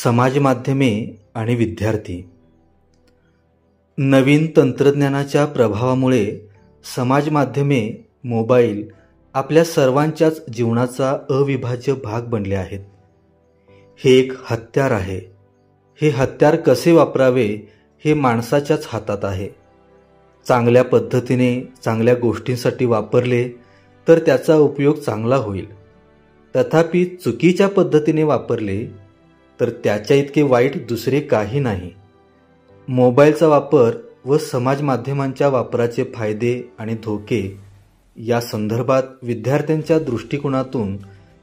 समाज माध्यमे आणि विद्यार्थी. नवीन तंत्रज्ञानाच्या प्रभावामुळे समाज माध्यमे, मोबाईल आपल्या सर्वांच्याच जीवनाचा अविभाज्य भाग बनले आहेत. हे एक हत्यार आहे. हे हत्यार कसे वापरावे हे माणसाच्याच हातात आहे. चांगल्या पद्धतीने चांगल्या गोष्टींसाठी वापरले तर त्याचा उपयोग चांगला होईल. तथापि चुकीच्या पद्धतीने वापरले तर त्याच्या इतके वाईट दुसरे काही नाही. मोबाईलचा वापर व समाज माध्यमांच्या वापराचे फायदे आणि धोके या संदर्भात विद्यार्थ्यांच्या दृष्टिकोनातून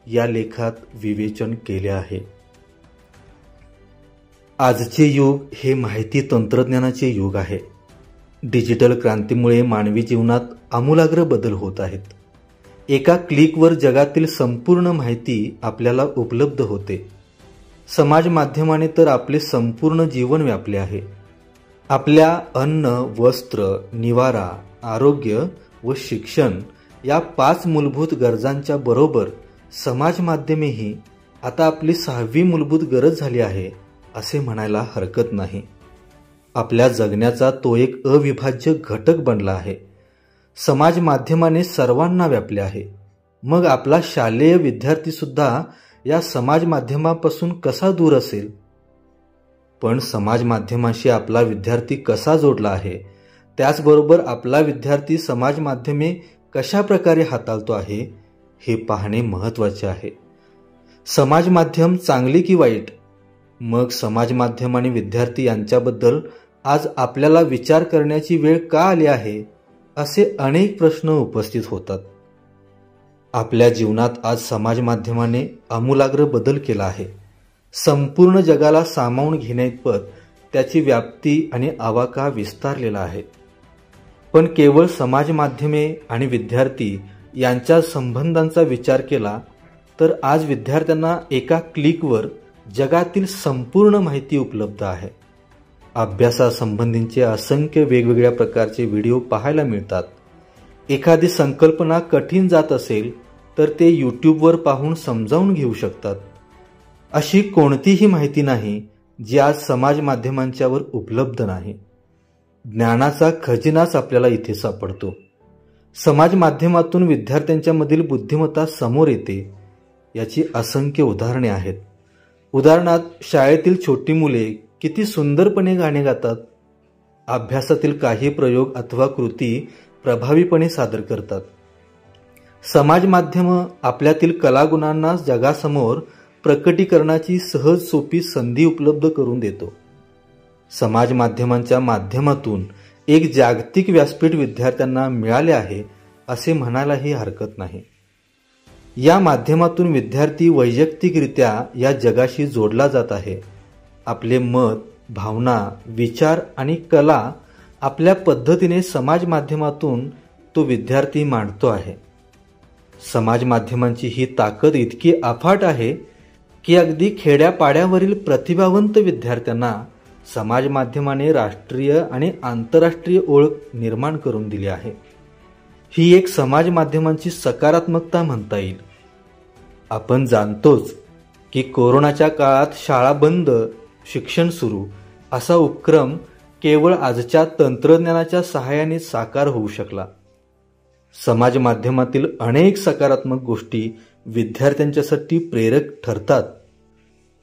या लेखात विवेचन केले आहे. आजचे युग हे माहिती तंत्रज्ञानाचे युग आहे. डिजिटल क्रांतीमुळे मानवी जीवनात आमूलाग्र बदल होत आहेत. एका क्लिकवर जगातील संपूर्ण माहिती आपल्याला उपलब्ध होते. समाज माध्यमाने तर आपले संपूर्ण जीवन व्यापले आहे. आपल्या अन्न, वस्त्र, निवारा, आरोग्य व शिक्षण या 5 मूलभूत गरजांच्या बरोबर समाज माध्यमेही आता आपली 6वी मूलभूत गरज झाली आहे असे म्हणायला हरकत नाही. आपल्या जगण्याचा तो एक अविभाज्य घटक बनला आहे. समाज माध्यमाने सर्वांना व्यापले आहे. मग आपला शालेय विद्यार्थी सुद्धा या समाज माध्यमापासून कसा दूर असेल? पण समाज माध्यमाशी आपला विद्यार्थी कसा जोडला आहे, त्याचबरोबर आपला विद्यार्थी समाज माध्यमे कशा प्रकारे हाताळतो आहे हे पाहणे महत्त्वाचे आहे. समाज माध्यम चांगली की वाईट? मग समाज माध्यम आणि विद्यार्थी यांच्याबद्दल आज आपल्याला विचार करण्याची वेळ का आली आहे असे अनेक प्रश्न उपस्थित होतात. आपल्या जीवनात आज समाज माध्यमाने आमूलाग्र बदल केला आहे. संपूर्ण जगाला सामावून घेण्याइतपत त्याची व्याप्ती आणि आवाका विस्तारलेला आहे. पण केवळ समाज माध्यमे आणि विद्यार्थी यांच्या संबंधांचा विचार केला तर आज विद्यार्थ्यांना एका क्लिकवर जगातील संपूर्ण माहिती उपलब्ध आहे. अभ्यासासंबंधीचे असंख्य वेगवेगळ्या प्रकारचे व्हिडिओ पाहायला मिळतात. एखादी संकल्पना कठीण जात असेल तर ते यूट्यूबवर पाहून समजावून घेऊ शकतात. अशी कोणतीही माहिती नाही जी आज समाज माध्यमांच्यावर उपलब्ध नाही. ज्ञानाचा खजिनाच आपल्याला इथे सापडतो. समाज माध्यमातून विद्यार्थ्यांच्या मधील बुद्धिमत्ता समोर येते. याची असंख्य उदाहरणे आहेत. उदाहरणार्थ, शाळेतील छोटी मुले किती सुंदरपणे गाणे गातात. अभ्यासातील काही प्रयोग अथवा कृती प्रभावीपणे सादर करतात. समाज माध्यम आपल्यातील कलागुणांना जगासमोर प्रकटीकरणाची सहज सोपी संधी उपलब्ध करून देतो. समाज माध्यमांच्या माध्यमातून एक जागतिक व्यासपीठ विद्यार्थ्यांना मिळाले आहे असे म्हणायलाही हरकत नाही. या माध्यमातून विद्यार्थी वैयक्तिकरित्या या जगाशी जोडला जात आहे. आपले मत, भावना, विचार आणि कला आपल्या पद्धतीने समाज माध्यमातून तो विद्यार्थी मांडतो आहे. समाज माध्यमांची ही ताकद इतकी अफाट आहे की अगदी खेड्यापाड्यावरील प्रतिभावंत विद्यार्थ्यांना समाज माध्यमाने राष्ट्रीय आणि आंतरराष्ट्रीय ओळख निर्माण करून दिली आहे. ही एक समाज माध्यमांची सकारात्मकता म्हणता येईल. आपण जाणतोच की कोरोनाच्या काळात शाळा बंद, शिक्षण सुरू असा उपक्रम केवळ आजच्या तंत्रज्ञानाच्या सहाय्याने साकार होऊ शकला. समाज माध्यमातील अनेक सकारात्मक गोष्टी विद्यार्थ्यांच्यासाठी प्रेरक ठरतात.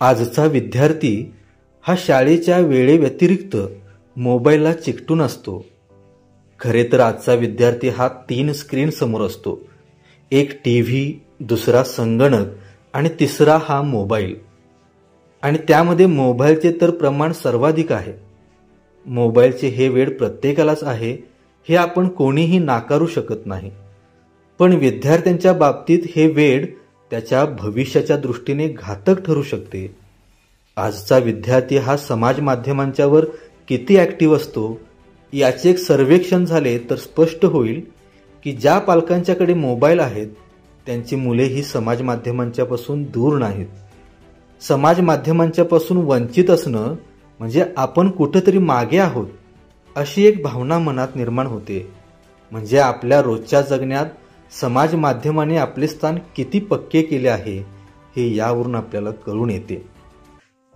आजचा विद्यार्थी हा शाळेच्या वेळेव्यतिरिक्त मोबाईलला चिकटून असतो. खरे तर आजचा विद्यार्थी हा 3 स्क्रीन समोर असतो. एक टीव्ही, दुसरा संगणक आणि तिसरा हा मोबाईल. आणि त्यामध्ये मोबाईलचे तर प्रमाण सर्वाधिक आहे. मोबाईलचे हे वेड प्रत्येकालाच आहे हे आपण कोणीही नाकारू शकत नाही. पण विद्यार्थ्यांच्या बाबतीत हे वेड त्याच्या भविष्याच्या दृष्टीने घातक ठरू शकते. आजचा विद्यार्थी हा समाज माध्यमांच्यावर किती ॲक्टिव्ह असतो याचे एक सर्वेक्षण झाले तर स्पष्ट होईल की ज्या पालकांच्याकडे मोबाईल आहेत त्यांची मुले ही समाज माध्यमांच्यापासून दूर नाहीत. समाज माध्यमांच्यापासून वंचित असणं म्हणजे आपण कुठेतरी मागे आहोत अशी एक भावना मनात निर्माण होते. म्हणजे आपल्या रोजच्या जगण्यात समाज माध्यमाने आपले स्थान किती पक्के केले आहे हे यावरून आपल्याला कळून येते.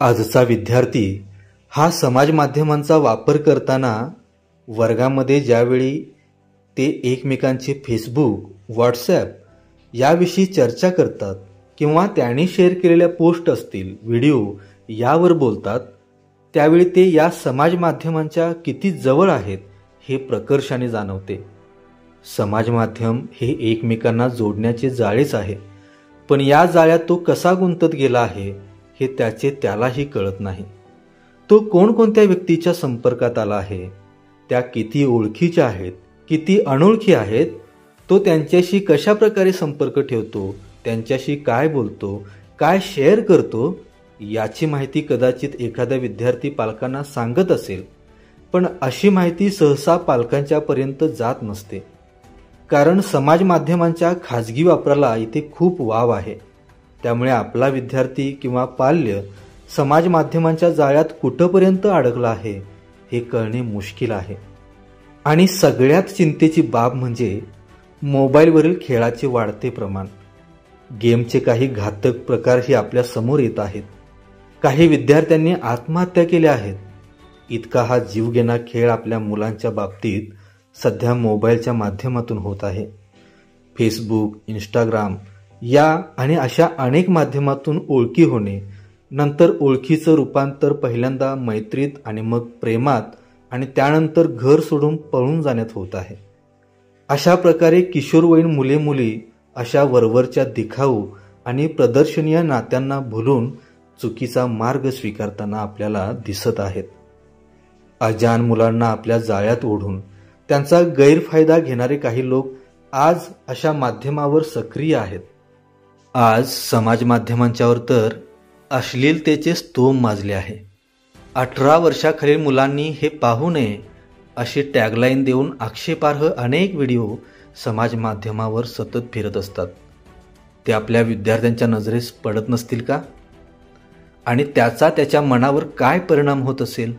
आजचा विद्यार्थी हा समाज माध्यमांचा वापर करताना वर्गामध्ये ज्यावेळी ते एकमेकांचे फेसबुक, व्हॉट्सॲप याविषयी चर्चा करतात किंवा त्यांनी शेअर केलेल्या पोस्ट असतील, व्हिडिओ यावर बोलतात, त्यावेळी ते या समाज माध्यमांच्या किती जवळ आहेत हे प्रकर्षाने जाणवते. समाज माध्यम हे एकमेकांना जोडण्याचे जाळेच आहे, पण या जाळ्यात तो कसा गुंतत गेला आहे हे त्यालाही कळत नाही. तो कोणकोणत्या व्यक्तीच्या संपर्कात आला आहे, त्या किती ओळखीच्या आहेत, किती अनोळखी आहेत, तो त्यांच्याशी कशा प्रकारे संपर्क ठेवतो, त्यांच्याशी काय बोलतो, काय शेअर करतो, याची माहिती कदाचित एखादा विद्यार्थी पालकांना सांगत असेल, पण अशी माहिती सहसा पालकांच्यापर्यंत जात नसते. कारण समाज माध्यमांच्या खाजगी वापराला इथे खूप वाव आहे. त्यामुळे आपला विद्यार्थी किंवा पाल्य समाज माध्यमांच्या जाळ्यात कुठपर्यंत अडकला आहे हे कळणे मुश्किल आहे. आणि सगळ्यात चिंतेची बाब म्हणजे मोबाईलवरील खेळाचे वाढते प्रमाण. गेमचे काही घातक प्रकारही आपल्या समोर येत आहेत. काही विद्यार्थ्यांनी आत्महत्या केल्या आहेत. इतका हा जीवघेणा खेळ आपल्या मुलांच्या बाबतीत सध्या मोबाईलच्या माध्यमातून होत आहे. फेसबुक, इंस्टाग्राम या आणि अशा अनेक माध्यमातून ओळखी होणे, नंतर ओळखीचं रूपांतर पहिल्यांदा मैत्रीत आणि मग प्रेमात आणि त्यानंतर घर सोडून पळून जाण्यात होत आहे. अशा प्रकारे किशोरवयीन मुले-मुली अशा वरवरच्या दिखाऊ आणि प्रदर्शनीय नात्यांना भुलून चुकीचा मार्ग स्वीकारताना आपल्याला दिसत आहेत. अजाण मुलांना आपल्या जाळ्यात ओढून त्यांचा गैरफायदा घेणारे काही लोक आज अशा माध्यमावर सक्रिय आहेत. आज समाज माध्यमांच्यावर तर अश्लीलतेचे स्तोम माजले आहे. 18 वर्षाखालील मुलांनी हे पाहू नये अशी टॅगलाईन देऊन आक्षेपार्ह अनेक व्हिडिओ समाज माध्यमावर सतत फिरत असतात. ते आपल्या विद्यार्थ्यांच्या नजरेस पडत नसतील का? आणि त्याचा त्याच्या मनावर काय परिणाम होत असेल?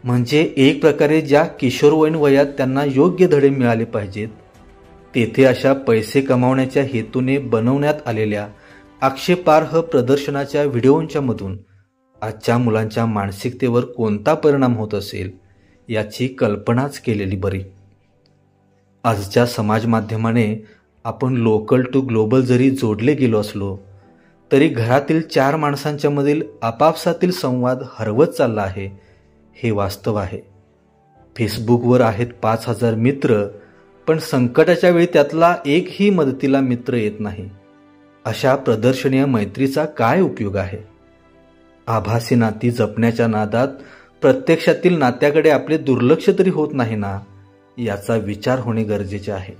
म्हणजे एक प्रकारे ज्या किशोरवयीन वयात त्यांना योग्य धडे मिळाले पाहिजेत, तेथे अशा पैसे कमावण्याच्या हेतूने बनवण्यात आलेल्या आक्षेपार्ह प्रदर्शनाच्या व्हिडिओंच्या मधून आजच्या मुलांच्या मानसिकतेवर कोणता परिणाम होत असेल याची कल्पनाच केलेली बरी. आजच्या समाज माध्यमाने आपण लोकल टू ग्लोबल जरी जोडले गेलो असलो तरी घरातील 4 माणसांच्या मधील आपापसातील संवाद हरवत चालला आहे हे वास्तव आहे. फेसबुकवर आहेत 5,000 मित्र, पण संकटाच्या वेळी त्यातला एकही मदतीला मित्र येत नाही. अशा प्रदर्शनीय मैत्रीचा काय उपयोग आहे? आभासी नाती जपण्याच्या नादात प्रत्यक्षातील नात्याकडे आपले दुर्लक्ष तरी होत नाही ना, याचा विचार होणे गरजेचे आहे.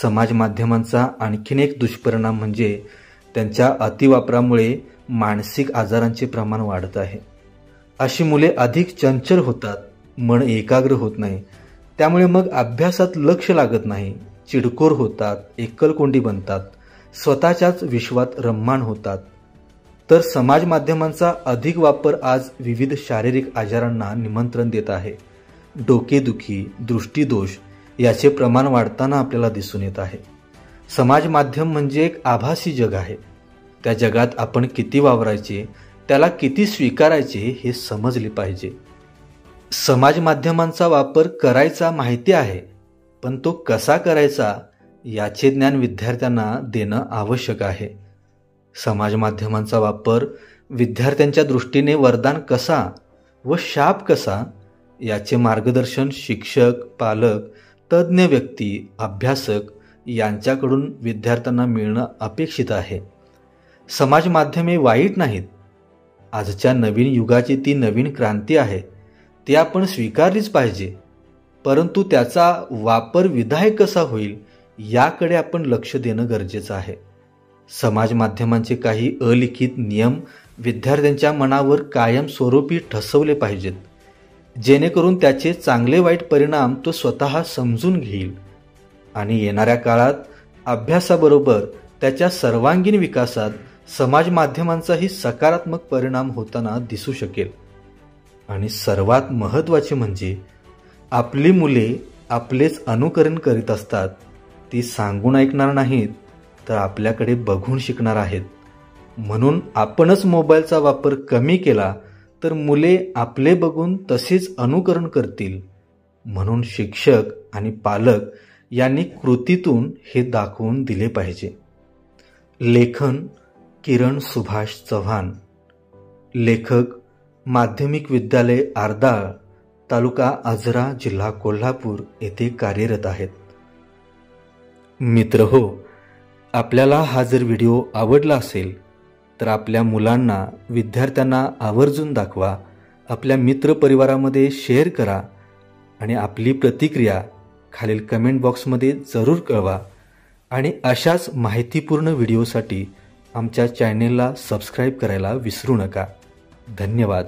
समाज माध्यमांचा आणखीन एक दुष्परिणाम म्हणजे त्यांच्या अतिवापरामुळे मानसिक आजारांचे प्रमाण वाढत आहे. अशी मुले अधिक चंचल होतात, मन एकाग्र होत नाही, त्यामुळे मग अभ्यासात लक्ष लागत नाही, चिडखोर होतात, एकलकोंडी बनतात, स्वतःच्याच विश्वात रममाण होतात. तर समाज माध्यमांचा अधिक वापर आज विविध शारीरिक आजारांना निमंत्रण देत आहे. डोकेदुखी, दृष्टीदोष याचे प्रमाण वाढताना आपल्याला दिसून येत आहे. समाज माध्यम म्हणजे एक आभासी जग आहे. त्या जगात आपण किती वावरायचे, त्याला किती स्वीकारायचे हे समजले पाहिजे. समाज माध्यमांचा वापर करायचा माहिती आहे, पण तो कसा करायचा याचे ज्ञान विद्यार्थ्यांना देणं आवश्यक आहे. समाज माध्यमांचा वापर विद्यार्थ्यांच्या दृष्टीने वरदान कसा व शाप कसा याचे मार्गदर्शन शिक्षक, पालक, तज्ज्ञ व्यक्ती, अभ्यासक यांच्याकडून विद्यार्थ्यांना मिळणं अपेक्षित आहे. समाज माध्यमे वाईट नाहीत. आजच्या नवीन युगाची ती नवीन क्रांती आहे, ती आपण स्वीकारलीच पाहिजे. परंतु त्याचा वापर विधायक कसा होईल याकडे आपण लक्ष देणं गरजेचं आहे. समाज माध्यमांचे काही अलिखित नियम विद्यार्थ्यांच्या मनावर कायमस्वरूपी ठसवले पाहिजेत, जेणेकरून त्याचे चांगले वाईट परिणाम तो स्वतः समजून घेईल आणि येणाऱ्या काळात अभ्यासाबरोबर त्याच्या सर्वांगीण विकासात समाज माध्यमांचाही सकारात्मक परिणाम होताना दिसू शकेल. आणि सर्वात महत्त्वाचे म्हणजे आपली मुले आपलेच अनुकरण करीत असतात. ती सांगून ऐकणार नाहीत, तर आपल्याकडे बघून शिकणार आहेत. म्हणून आपणच मोबाईलचा वापर कमी केला तर मुले आपले बघून तसेच अनुकरण करतील. म्हणून शिक्षक आणि पालक यांनी कृतीतून हे दाखवून दिले पाहिजे. लेखन किरण सुभाष चव्हाण. लेखक माध्यमिक विद्यालय आरदाळ, तालुका आजरा, जिल्हा कोल्हापूर येथे कार्यरत आहेत. मित्रहो, आपल्याला हा जर व्हिडिओ आवडला असेल तर आपल्या मुलांना, विद्यार्थ्यांना आवर्जून दाखवा, आपल्या मित्रपरिवारामध्ये शेअर करा आणि आपली प्रतिक्रिया खालील कमेंट बॉक्समध्ये जरूर कळवा. आणि अशाच माहितीपूर्ण व्हिडिओसाठी आमच्या चॅनेलला सबस्क्राईब करायला विसरू नका. धन्यवाद.